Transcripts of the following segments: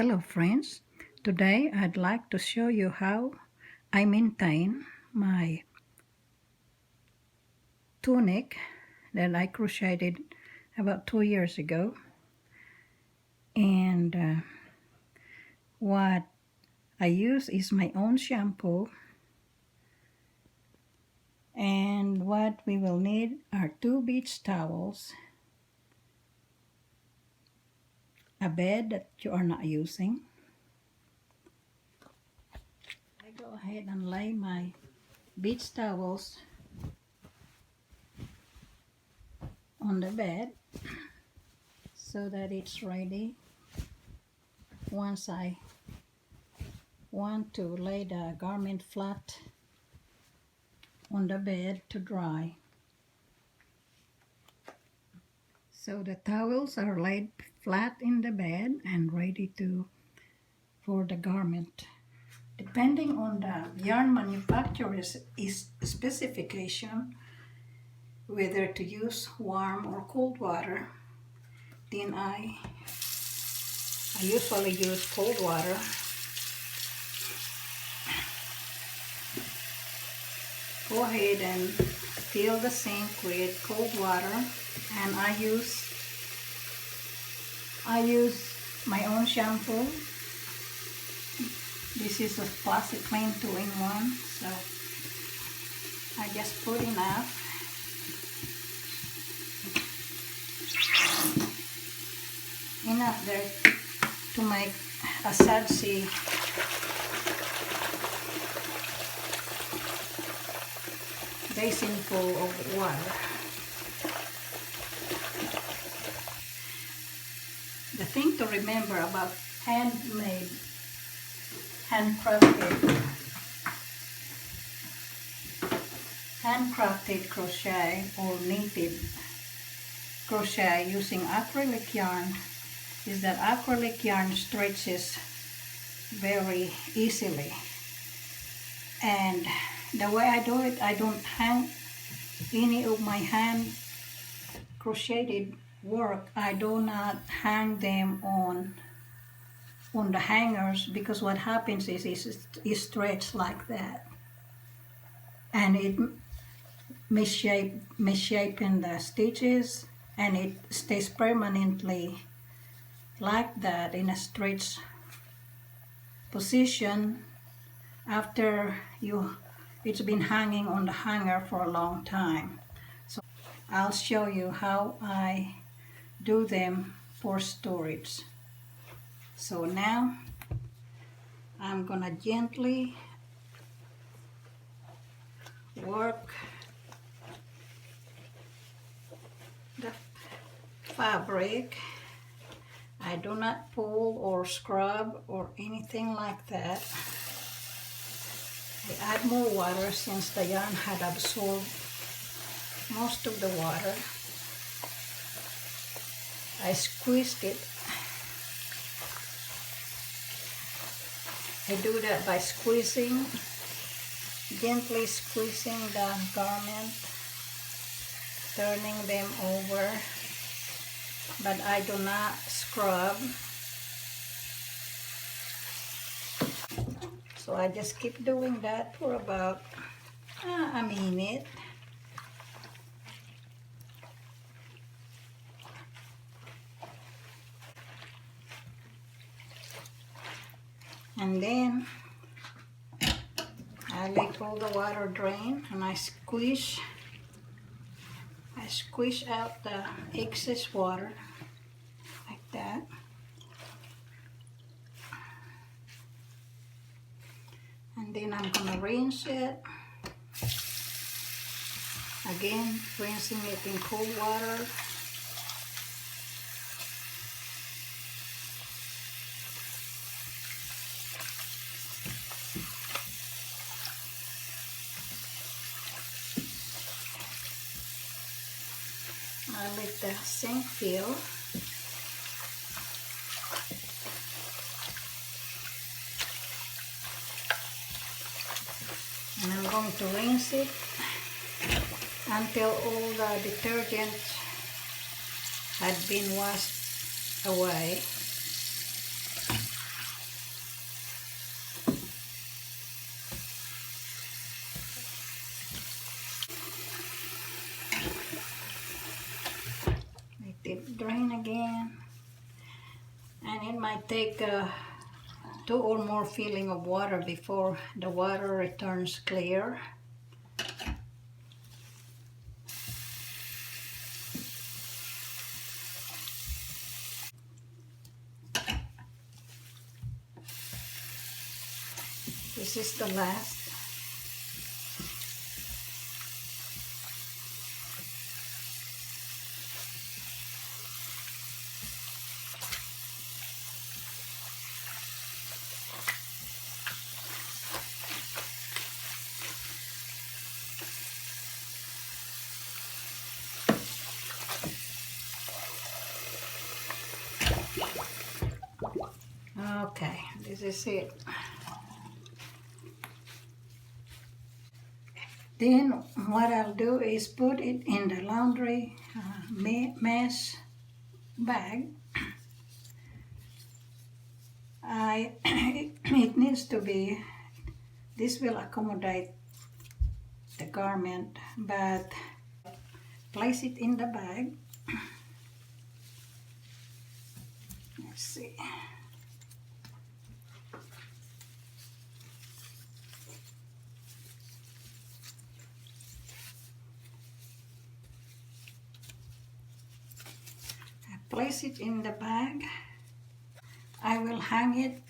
Hello friends, today I'd like to show you how I maintain my tunic that I crocheted about 2 years ago, and what I use is my own shampoo, and what we will need are 2 beach towels, a bed that you are not using. I go ahead and lay my beach towels on the bed so that it's ready once I want to lay the garment flat on the bed to dry. So the towels are laid flat in the bed and ready for the garment. Depending on the yarn manufacturer's specification, whether to use warm or cold water, then I usually use cold water. Go ahead and fill the sink with cold water, and I use my own shampoo. This is a Classic Clean 2-in-1, so I just put enough. Enough there to make a sudsy basin full of water. The thing to remember about handmade, handcrafted crochet or knitted crochet using acrylic yarn is that acrylic yarn stretches very easily, and the way I do it, I don't hang any of my hand crocheted work. I do not hang them on the hangers, because what happens is it stretches like that, and it misshapen the stitches, and it stays permanently like that in a stretch position after it's been hanging on the hanger for a long time. So I'll show you how I do them for storage. So now I'm gonna gently work the fabric. I do not pull or scrub or anything like that. I add more water since the yarn had absorbed most of the water. I squeezed it. I do that by gently squeezing the garment, turning them over, but I do not scrub. So I just keep doing that for about a minute. And then I let all the water drain, and I squish out the excess water like that. And then I'm gonna rinse it. Again, rinsing it in cold water. I let the sink fill. And I'm going to rinse it until all the detergent had been washed away. It might take 2 or more filling of water before the water returns clear. This is the last. Okay, this is it. Then what I'll do is put it in the laundry mesh bag. It needs to be, this will accommodate the garment, but place it in the bag. Let's see. Place it in the bag. I will hang it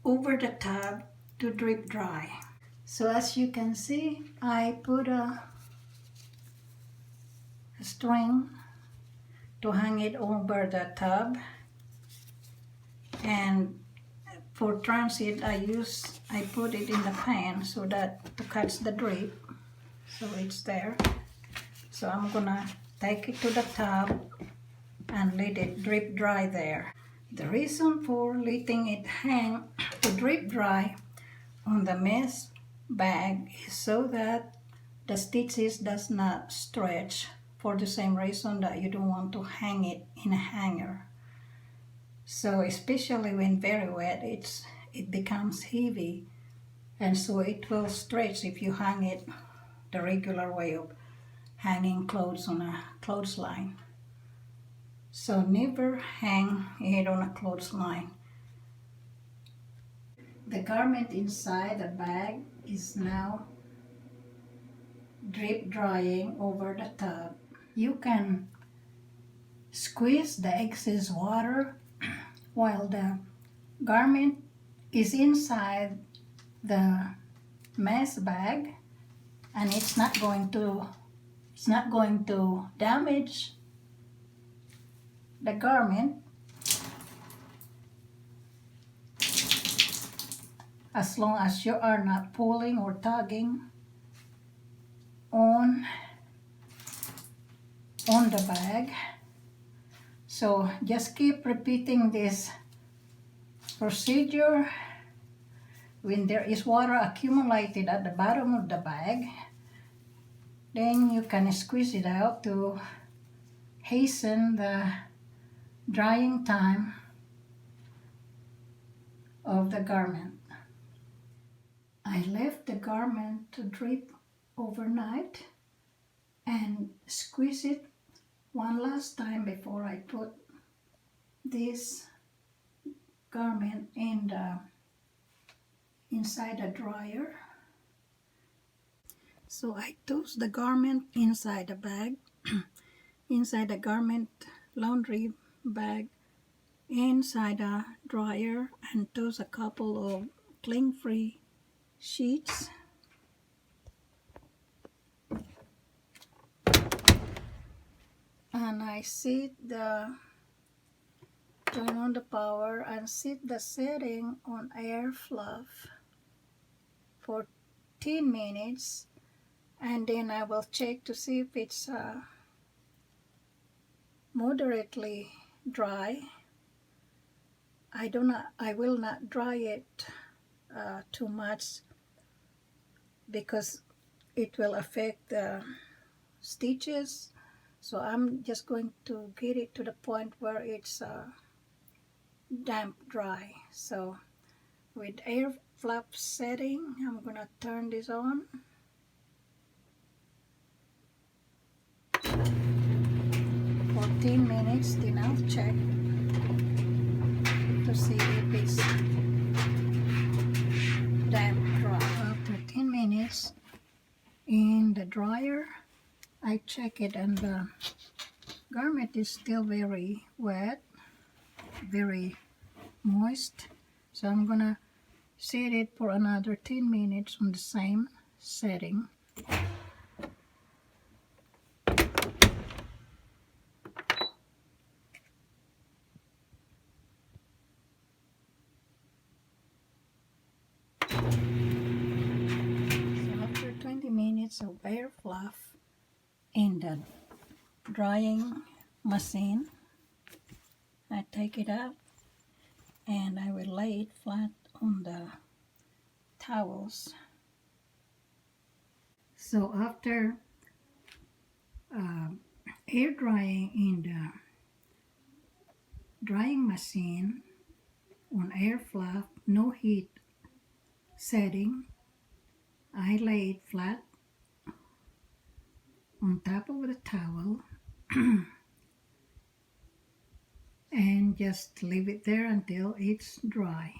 over the tub to drip dry. So as you can see, I put a string to hang it over the tub, and for transit I put it in the pan so that to catch the drip, so it's there. So I'm gonna take it to the tub and let it drip dry there. The reason for letting it hang to drip dry on the mesh bag is so that the stitches does not stretch, for the same reason that you don't want to hang it in a hanger. So especially when very wet, it becomes heavy, and so it will stretch if you hang it the regular way of hanging clothes on a clothesline. So never hang it on a clothesline. The garment inside the bag is now drip drying over the tub. You can squeeze the excess water while the garment is inside the mesh bag, and it's not going to damage the garment as long as you are not pulling or tugging on the bag. So just keep repeating this procedure. When there is water accumulated at the bottom of the bag, then you can squeeze it out to hasten the drying time of the garment. I left the garment to drip overnight and squeeze it one last time before I put this garment inside the dryer. So I tossed the garment inside the bag, inside the garment laundry bag, inside a dryer, and toss a couple of cling-free sheets. And I turn on the power and set the setting on air fluff for 10 minutes, and then I will check to see if it's moderately dry. I will not dry it too much because it will affect the stitches. So I'm just going to get it to the point where it's damp dry. So with air fluff setting, I'm gonna turn this on. For 10 minutes, then I'll check. to see if it's damp dry. After 10 minutes in the dryer, I check it and the garment is still very wet, very moist. So I'm gonna set it for another 10 minutes on the same setting. So after 20 minutes of air fluff in the drying machine, I take it out and I will lay it flat on the towels. So after air drying in the drying machine on air fluff, no heat setting, I lay it flat on top of the towel and just leave it there until it's dry.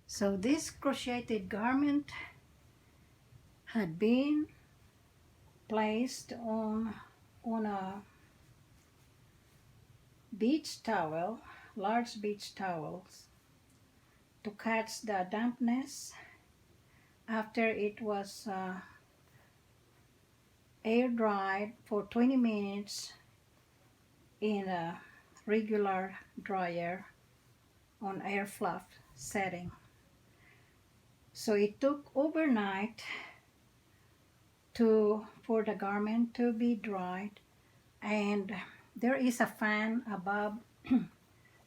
So this crocheted garment had been placed on a beach towel, large beach towels, to catch the dampness after it was air dried for 20 minutes in a regular dryer on air fluff setting. So it took overnight for the garment to be dried, and there is a fan above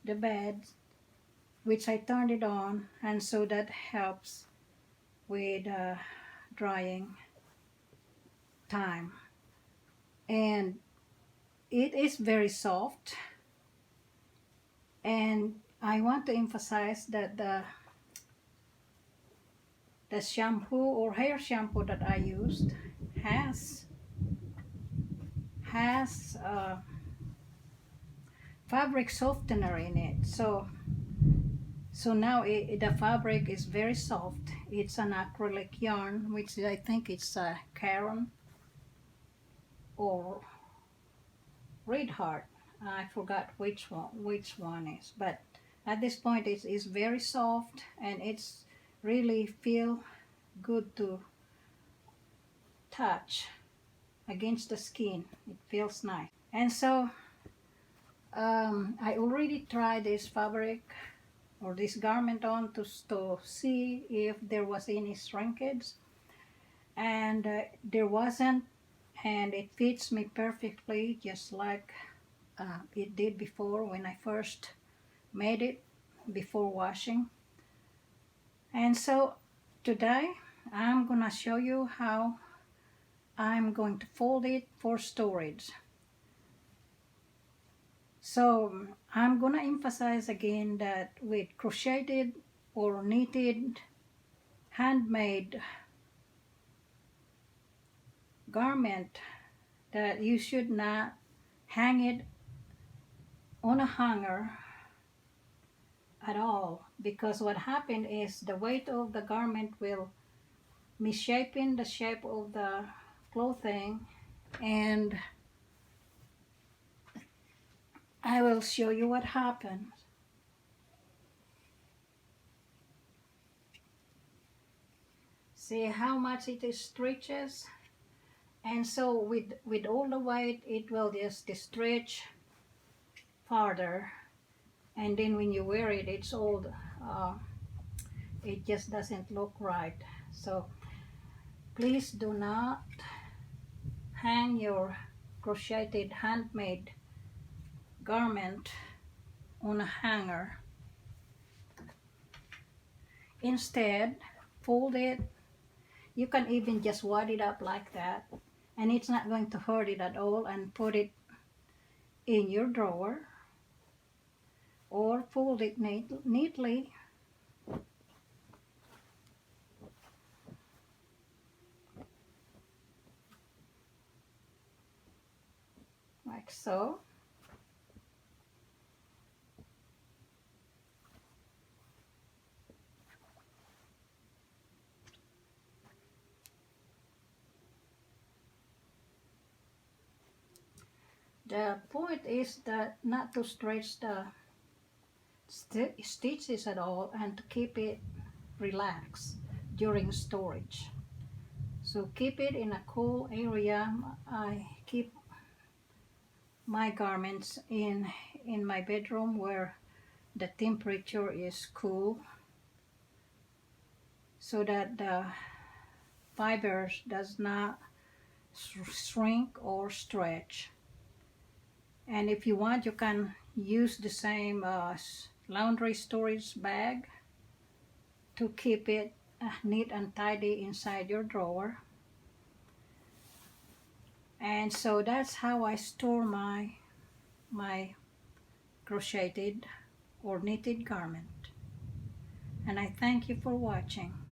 the bed which I turned it on, and so that helps with drying time. And it is very soft, and I want to emphasize that the shampoo or hair shampoo that I used has fabric softener in it, so now the fabric is very soft. It's an acrylic yarn, which I think it's a Caron or Red Heart. I forgot which one is, but at this point it is very soft and it's really feel good to touch against the skin. It feels nice. And so I already tried this fabric or this garment on to see if there was any shrinkage, and there wasn't, and it fits me perfectly, just like it did before when I first made it before washing. And so today I'm gonna show you how I'm going to fold it for storage. So I'm gonna emphasize again that with crocheted or knitted handmade garment, that you should not hang it on a hanger at all, because what happened is the weight of the garment will misshapen the shape of the clothing, and I will show you what happens. See how much it stretches, and so with all the weight it will just stretch farther, and then when you wear it, it's old. It just doesn't look right. So please do not hang your crocheted handmade garment on a hanger. Instead, fold it. You can even just wad it up like that, and it's not going to hurt it at all, and put it in your drawer, or fold it neatly like so. The point is that not to stretch the stitches at all and to keep it relaxed during storage. So keep it in a cool area. I keep my garments in my bedroom where the temperature is cool so that the fibers does not shrink or stretch. And if you want, you can use the same laundry storage bag to keep it neat and tidy inside your drawer. And so that's how I store my crocheted or knitted garment. And I thank you for watching.